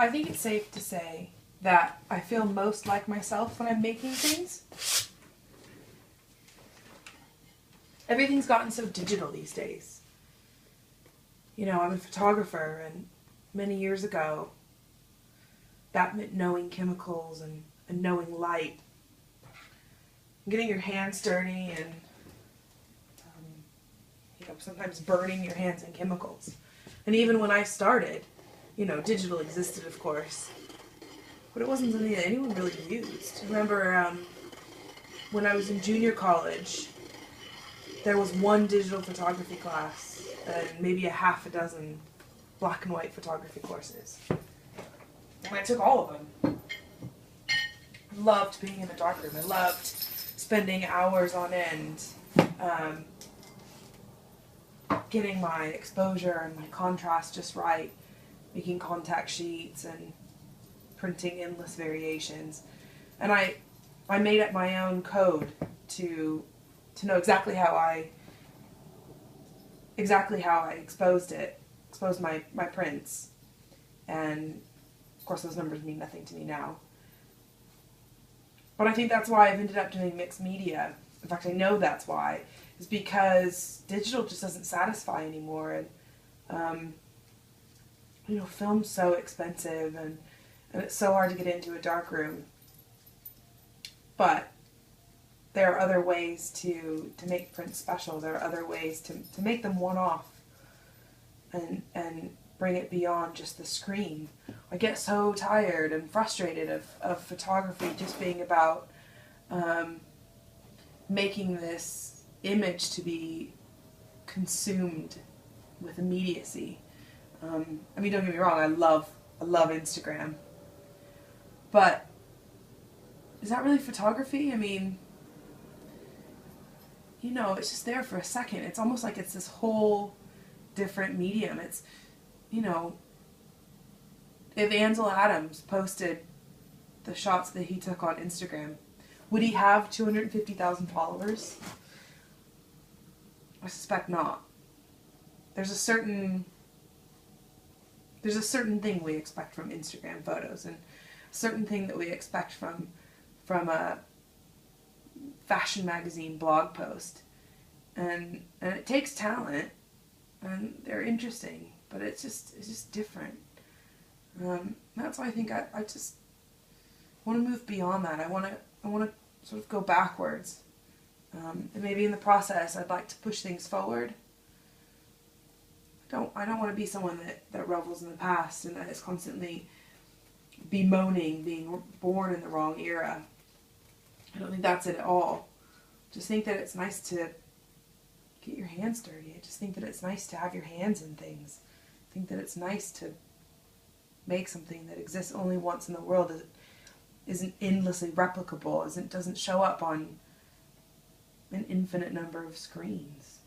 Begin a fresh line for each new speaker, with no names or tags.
I think it's safe to say that I feel most like myself when I'm making things. Everything's gotten so digital these days. You know, I'm a photographer, and many years ago, that meant knowing chemicals and knowing light. Getting your hands dirty and, you know, sometimes burning your hands in chemicals. And even when I started, you know, digital existed, of course, but it wasn't something that anyone really used. I remember when I was in junior college, there was one digital photography class and maybe a half a dozen black and white photography courses. And I took all of them. I loved being in the darkroom. I loved spending hours on end getting my exposure and my contrast just right, making contact sheets and printing endless variations. And I made up my own code to know exactly how I exposed my prints. And of course those numbers mean nothing to me now. But I think that's why I've ended up doing mixed media. In fact, I know that's why. Is because digital just doesn't satisfy anymore. And, you know, film's so expensive and it's so hard to get into a dark room. But there are other ways to make prints special. There are other ways to make them one-off and bring it beyond just the screen. I get so tired and frustrated of photography just being about making this image to be consumed with immediacy. I mean, don't get me wrong, I love Instagram. But is that really photography? I mean, you know, it's just there for a second. It's almost like it's this whole different medium. It's, you know, if Ansel Adams posted the shots that he took on Instagram, would he have 250,000 followers? I suspect not. There's a certain thing we expect from Instagram photos, and a certain thing that we expect from a fashion magazine blog post, and it takes talent, and they're interesting, but it's just different. That's why I think I just want to move beyond that. I want to sort of go backwards. And maybe in the process I'd like to push things forward. I don't want to be someone that revels in the past and that is constantly bemoaning being born in the wrong era. I don't think that's it at all. Just think that it's nice to get your hands dirty. I just think that it's nice to have your hands in things. I think that it's nice to make something that exists only once in the world, isn't endlessly replicable, doesn't show up on an infinite number of screens.